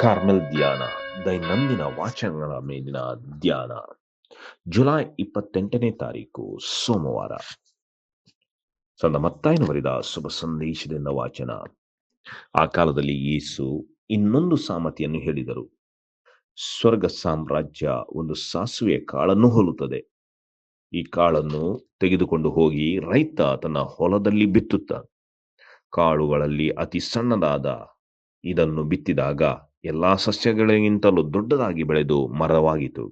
Carmel ಧ್ಯಾನ ದೈನಂದಿನ ವಾಚನಗಳ ಮೇಲಿನ ಧ್ಯಾನ ಜುಲೈ 28ನೇ ತಾರೀಕು ಸೋಮವಾರ. ಸಂತ ಮತ್ತಾಯನು ಬರೆದ ಶುಭ ಸಂದೇಶದಿಂದ ವಾಚನ. ಆ ಕಾಲದಲ್ಲಿ ಯೇಸು ಇನ್ನೊಂದು ಸಾಮತೆಯನ್ನು ಹೇಳಿದರು. ಸ್ವರ್ಗ ಸಾಮ್ರಾಜ್ಯ ಒಂದು ಸಾಸುವೆ ಕಾಳನ್ನು ಹೋಲುತ್ತದೆ. ಈ ಕಾಳನ್ನು ತೆಗೆದುಕೊಂಡು ಹೋಗಿ ರೈತ ತನ್ನ ಹೊಲದಲ್ಲಿ ಬಿತ್ತುತ್ತಾನೆ. ಕಾಳುಗಳಲ್ಲಿ ಅತಿ ಸಣ್ಣದಾದ ಇದನ್ನು ಬಿತ್ತಿದಾಗ ಎಲ್ಲಾ ಸಸ್ಯಗಳಿಗಿಂತಲೂ ದೊಡ್ಡದಾಗಿ ಬೆಳೆದು ಮರವಾಯಿತು.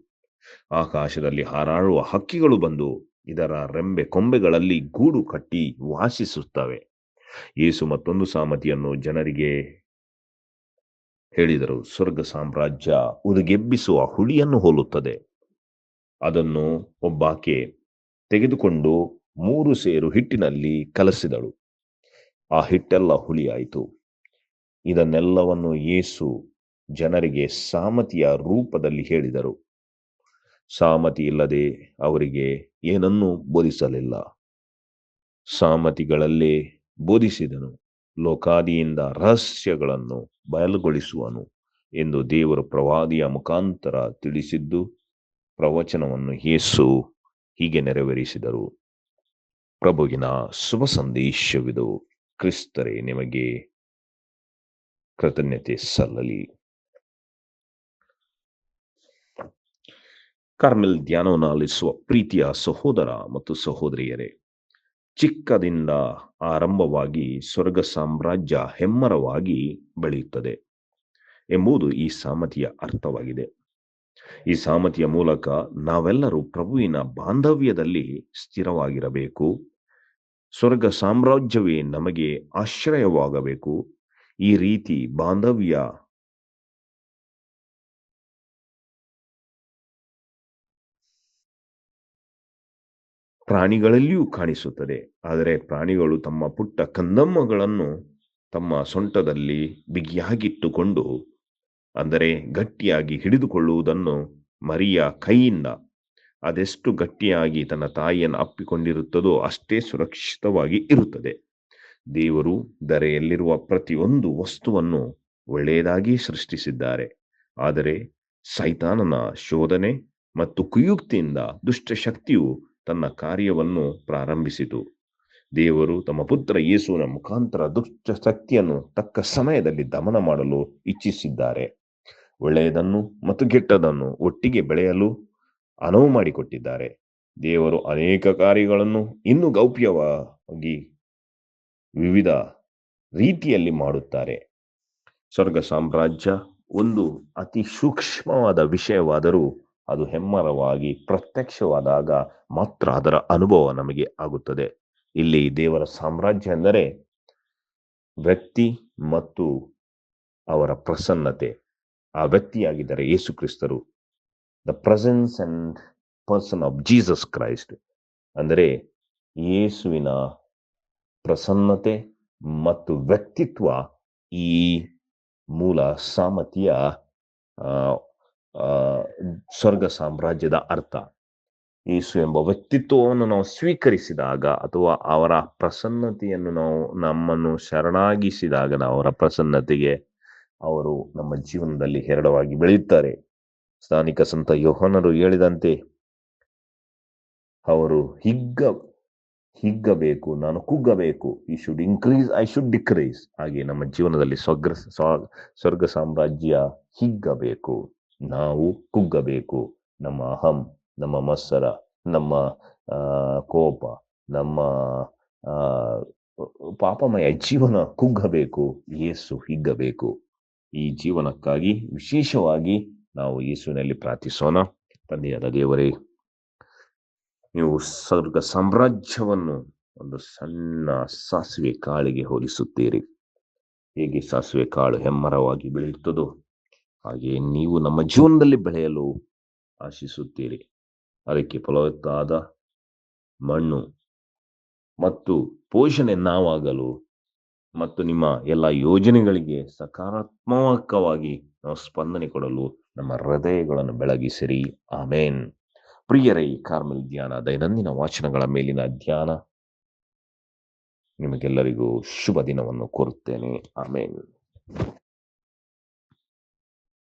ಆಕಾಶದಲ್ಲಿ ಹಾರಾಡುವ ಹಕ್ಕಿಗಳು ಬಂದು ಇದರ ರೆಂಬೆ ಕೊಂಬೆಗಳಲ್ಲಿ ಗೂಡು ಕಟ್ಟಿ ವಾಸಿಸುತ್ತವೆ. ಯೇಸು ಮತ್ತೊಂದು ಸಾಮತೆಯನ್ನು ಜನರಿಗೆ ಹೇಳಿದರು. ಸ್ವರ್ಗ ಸಾಮ್ರಾಜ್ಯ ಉದುಗೆಬ್ಬಿಸುವ ಹುಳಿಯನ್ನು ಹೋಲುತ್ತದೆ. ಅದನ್ನು ಒಬ್ಬಾಕೆ ತೆಗೆದುಕೊಂಡು 3 ಸೇರು ಹಿಟ್ಟಿನಲ್ಲಿ ಕಲಸಿದಳು. ಆ ಹಿಟ್ಟೆಲ್ಲ ಹುಳಿಯಾಯಿತು. ಇದನ್ನೆಲ್ಲವನ್ನು ಯೇಸು ಜನರಿಗೆ ಸಾಮತಿಯ ರೂಪದಲ್ಲಿ ಹೇಳಿದರು. ಸಾಮತಿ ಇಲ್ಲದೆ ಅವರಿಗೆ ಏನನ್ನೂ ಬೋಧಿಸಲಿಲ್ಲ. ಸಾಮತಿಗಳಲ್ಲೇ ಬೋಧಿಸಿದನು. ಲೋಕಾದಿಯಿಂದ ರಹಸ್ಯಗಳನ್ನು ಬಯಲುಗೊಳಿಸುವನು ಎಂದು ದೇವರು ಪ್ರವಾದಿಯ ಮುಖಾಂತರ ತಿಳಿಸಿದ್ದು ಪ್ರವಚನವನ್ನು ಯೇಸು ಹೀಗೆ ನೆರವೇರಿಸಿದರು. ಪ್ರಭುವಿನ ಶುಭ ಸಂದೇಶವಿದು. ಕ್ರಿಸ್ತರೇ ನಿಮಗೆ ಕೃತಜ್ಞತೆ ಸಲ್ಲಲಿ. ಕಾರ್ಮೆಲ್ ಧ್ಯಾನವನ್ನು ಆಲಿಸುವ ಪ್ರೀತಿಯ ಸಹೋದರ ಮತ್ತು ಸಹೋದರಿಯರೇ, ಚಿಕ್ಕದಿಂದ ಆರಂಭವಾಗಿ ಸ್ವರ್ಗ ಸಾಮ್ರಾಜ್ಯ ಹೆಮ್ಮರವಾಗಿ ಬೆಳೆಯುತ್ತದೆ ಎಂಬುದು ಈ ಸಾಮತಿಯ ಅರ್ಥವಾಗಿದೆ. ಈ ಸಾಮತಿಯ ಮೂಲಕ ನಾವೆಲ್ಲರೂ ಪ್ರಭುವಿನ ಬಾಂಧವ್ಯದಲ್ಲಿ ಸ್ಥಿರವಾಗಿರಬೇಕು. ಸ್ವರ್ಗ ಸಾಮ್ರಾಜ್ಯವೇ ನಮಗೆ ಆಶ್ರಯವಾಗಬೇಕು. ಈ ರೀತಿ ಬಾಂಧವ್ಯ ಪ್ರಾಣಿಗಳಲ್ಲಿಯೂ ಕಾಣಿಸುತ್ತದೆ. ಆದರೆ ಪ್ರಾಣಿಗಳು ತಮ್ಮ ಪುಟ್ಟ ಕಂದಮ್ಮಗಳನ್ನು ತಮ್ಮ ಸೊಂಟದಲ್ಲಿ ಬಿಗಿಯಾಗಿಟ್ಟುಕೊಂಡು, ಅಂದರೆ ಗಟ್ಟಿಯಾಗಿ ಹಿಡಿದುಕೊಳ್ಳುವುದನ್ನು ಮರಿಯ ಕೈಯಿಂದ ಅದೆಷ್ಟು ಗಟ್ಟಿಯಾಗಿ ತನ್ನ ತಾಯಿಯನ್ನು ಅಪ್ಪಿಕೊಂಡಿರುತ್ತದೋ ಅಷ್ಟೇ ಸುರಕ್ಷಿತವಾಗಿ ಇರುತ್ತದೆ. ದೇವರು ಧರೆಯಲ್ಲಿರುವ ಪ್ರತಿಯೊಂದು ವಸ್ತುವನ್ನು ಒಳ್ಳೆಯದಾಗಿ ಸೃಷ್ಟಿಸಿದ್ದಾರೆ. ಆದರೆ ಸೈತಾನನ ಶೋಧನೆ ಮತ್ತು ಕುಯುಕ್ತಿಯಿಂದ ದುಷ್ಟಶಕ್ತಿಯು ತನ್ನ ಕಾರ್ಯವನ್ನು ಪ್ರಾರಂಭಿಸಿತು. ದೇವರು ತಮ್ಮ ಪುತ್ರ ಯೇಸುವಿನ ಮುಖಾಂತರ ದುಷ್ಟ ಶಕ್ತಿಯನ್ನು ತಕ್ಕ ಸಮಯದಲ್ಲಿ ದಮನ ಮಾಡಲು ಇಚ್ಛಿಸಿದ್ದಾರೆ. ಒಳ್ಳೆಯದನ್ನು ಮತ್ತು ಕೆಟ್ಟದನ್ನು ಒಟ್ಟಿಗೆ ಬೆಳೆಯಲು ಅನುವು ಮಾಡಿಕೊಟ್ಟಿದ್ದಾರೆ. ದೇವರು ಅನೇಕ ಕಾರ್ಯಗಳನ್ನು ಇನ್ನೂ ಗೌಪ್ಯವಾಗಿ ವಿವಿಧ ರೀತಿಯಲ್ಲಿ ಮಾಡುತ್ತಾರೆ. ಸ್ವರ್ಗ ಸಾಮ್ರಾಜ್ಯ ಒಂದು ಅತಿ ಸೂಕ್ಷ್ಮವಾದ ವಿಷಯವಾದರೂ ಅದು ಹೆಮ್ಮರವಾಗಿ ಪ್ರತ್ಯಕ್ಷವಾದಾಗ ಮಾತ್ರ ಅದರ ಅನುಭವ ನಮಗೆ ಆಗುತ್ತದೆ. ಇಲ್ಲಿ ದೇವರ ಸಾಮ್ರಾಜ್ಯ ಎಂದರೆ ವ್ಯಕ್ತಿ ಮತ್ತು ಅವರ ಪ್ರಸನ್ನತೆ. ಆ ವ್ಯಕ್ತಿಯಾಗಿದ್ದಾರೆ ಯೇಸು ಕ್ರಿಸ್ತರು. The presence and person of Jesus Christ, ಅಂದರೆ ಯೇಸುವಿನ ಪ್ರಸನ್ನತೆ ಮತ್ತು ವ್ಯಕ್ತಿತ್ವ ಈ ಮೂಲ ಸಾಮತಿಯ ಸ್ವರ್ಗ ಸಾಮ್ರಾಜ್ಯದ ಅರ್ಥ. ಯೇಸು ಎಂಬ ವ್ಯಕ್ತಿತ್ವವನ್ನು ನಾವು ಸ್ವೀಕರಿಸಿದಾಗ ಅಥವಾ ಅವರ ಪ್ರಸನ್ನತೆಯನ್ನು ನಾವು ನಮ್ಮನ್ನು ಶರಣಾಗಿಸಿದಾಗ ನಾವು ಅವರ ಪ್ರಸನ್ನತೆಗೆ ಅವರು ನಮ್ಮ ಜೀವನದಲ್ಲಿ ಹೇರಳವಾಗಿ ಬೆಳೆಯುತ್ತಾರೆ. ಸ್ಥಾನಿಕ ಸಂತ ಯೋಹಾನರು ಹೇಳಿದಂತೆ ಅವರು ಹಿಗ್ಗಬೇಕು, ನಾನು ಕುಗ್ಗಬೇಕು. ಈ should increase, I should decrease. ಹಾಗೆ ನಮ್ಮ ಜೀವನದಲ್ಲಿ ಸ್ವರ್ಗ ಸಾಮ್ರಾಜ್ಯ ಹಿಗ್ಗಬೇಕು, ನಾವು ಕುಗ್ಗಬೇಕು. ನಮ್ಮ ಅಹಂ, ನಮ್ಮ ಮತ್ಸರ, ನಮ್ಮ ಕೋಪ, ನಮ್ಮ ಪಾಪಮಯ ಜೀವನ ಕುಗ್ಗಬೇಕು. ಯೇಸು ಹಿಗ್ಗಬೇಕು. ಈ ಜೀವನಕ್ಕಾಗಿ ವಿಶೇಷವಾಗಿ ನಾವು ಯೇಸುವಿನಲ್ಲಿ ಪ್ರಾರ್ಥಿಸೋಣ. ತಂದೆಯಾದ ದೇವರೇ, ನೀವು ಸ್ವರ್ಗ ಸಾಮ್ರಾಜ್ಯವನ್ನು ಒಂದು ಸಣ್ಣ ಸಾಸಿವೆ ಕಾಳಿಗೆ ಹೋಲಿಸುತ್ತೀರಿ. ಹೇಗೆ ಸಾಸಿವೆ ಕಾಳು ಹೆಮ್ಮರವಾಗಿ ಬೆಳೆಯುತ್ತದೋ ಹಾಗೆ ನೀವು ನಮ್ಮ ಜೀವನದಲ್ಲಿ ಬೆಳೆಯಲು ಆಶಿಸುತ್ತೀರಿ. ಅದಕ್ಕೆ ಫಲವತ್ತಾದ ಮಣ್ಣು ಮತ್ತು ಪೋಷಣೆ ನಾವಾಗಲು ಮತ್ತು ನಿಮ್ಮ ಎಲ್ಲ ಯೋಜನೆಗಳಿಗೆ ಸಕಾರಾತ್ಮಕವಾಗಿ ನಾವು ಸ್ಪಂದನೆ ಕೊಡಲು ನಮ್ಮ ಹೃದಯಗಳನ್ನು ಬೆಳಗಿಸಿರಿ. ಆಮೇನ್. ಪ್ರಿಯರೇ, ಕಾರ್ಮೆಲ್ ಧ್ಯಾನ ದೈನಂದಿನ ವಾಚನಗಳ ಮೇಲಿನ ಧ್ಯಾನ ನಿಮಗೆಲ್ಲರಿಗೂ ಶುಭ ದಿನವನ್ನು ಕೋರುತ್ತೇನೆ. ಆಮೇನ್.